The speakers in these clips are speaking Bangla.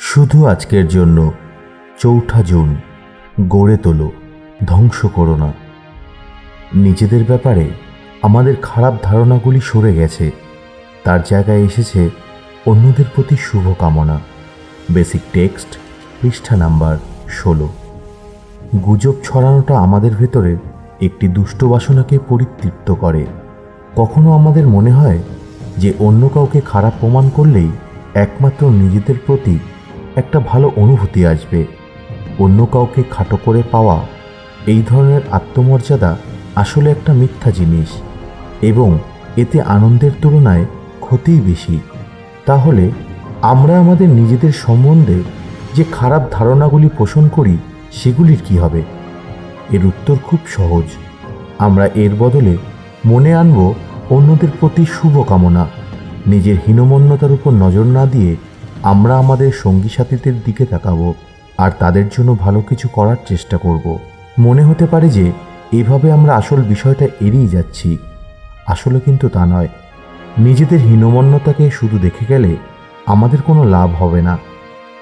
শুধু আজকের জন্য ৪ঠা জুন। গড়ে তোলো, ধ্বংস করো না। নিজেদের ব্যাপারে আমাদের খারাপ ধারণাগুলি সরে গেছে, তার জায়গায় এসেছে অন্যদের প্রতি শুভকামনা। বেসিক টেক্সট, পৃষ্ঠা নাম্বার ১৬। গুজব ছড়ানোটা আমাদের ভেতরে একটি দুষ্ট বাসনাকে পরিতৃপ্ত করে। কখনো আমাদের মনে হয় যে অন্য কাউকে খারাপ প্রমাণ করলেই একমাত্র নিজেদের প্রতি একটা ভালো অনুভূতি আসবে। অন্য কাউকে খাটো করে পাওয়া, এই ধরনের আত্মমর্যাদা আসলে একটা মিথ্যা জিনিস এবং এতে আনন্দের তুলনায় ক্ষতিই বেশি। তাহলে আমরা আমাদের নিজেদের সম্বন্ধে যে খারাপ ধারণাগুলি পোষণ করি সেগুলির কি হবে? এর উত্তর খুব সহজ। আমরা এর বদলে মনে আনব অন্যদের প্রতি শুভকামনা। নিজের হীনমন্যতার উপর নজর না দিয়ে আমরা আমাদের সঙ্গী সাথীদের দিকে তাকাবো আর তাদের জন্য ভালো কিছু করার চেষ্টা করব। মনে হতে পারে যে এভাবে আমরা আসল বিষয়টা এড়িয়ে যাচ্ছি, আসলে কিন্তু তা নয়। নিজেদের হীনমন্যতাকে শুধু দেখে গেলে আমাদের কোনো লাভ হবে না।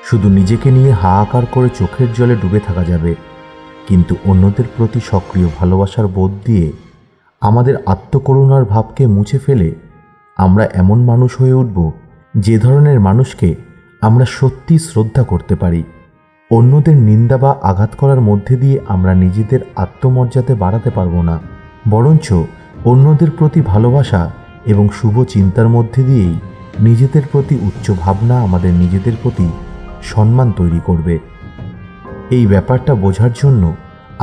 শুধু নিজেকে নিয়ে হাহাকার করে চোখের জলে ডুবে থাকা যাবে, কিন্তু অন্যদের প্রতি সক্রিয় ভালোবাসার বোধ দিয়ে আমাদের আত্মকরুণার ভাবকে মুছে ফেলে আমরা এমন মানুষ হয়ে উঠব যে ধরনের মানুষকে আমরা সত্যি শ্রদ্ধা করতে পারি। অন্যদের নিন্দা বা আঘাত করার মধ্যে দিয়ে আমরা নিজেদের আত্মমর্যাদা বাড়াতে পারবো না, বরঞ্চ অন্যদের প্রতি ভালোবাসা এবং শুভ চিন্তার মধ্যে দিয়েই নিজেদের প্রতি উচ্চ ভাবনা আমাদের নিজেদের প্রতি সম্মান তৈরি করবে। এই ব্যাপারটা বোঝার জন্য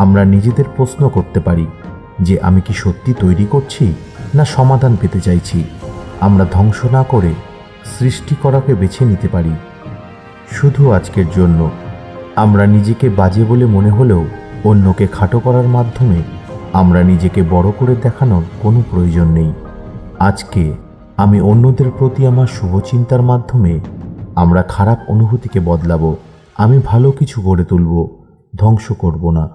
আমরা নিজেদের প্রশ্ন করতে পারি যে আমি কি সত্যি তৈরি করছি না সমাধান পেতে চাইছি। আমরা ধ্বংস না করে সৃষ্টি করাকে বেছে নিতে পারি। শুধু আজকের জন্য আমরা নিজেকে বাজে বলে মনে হলেও অন্যকে খাটো করার মাধ্যমে আমরা নিজেকে বড় করে দেখানোর কোনো প্রয়োজন নেই। আজকে আমি অন্যদের প্রতি আমার শুভচিন্তার মাধ্যমে আমরা খারাপ অনুভূতিকে বদলাবো। আমি ভালো কিছু গড়ে তুলব, ধ্বংস করব না।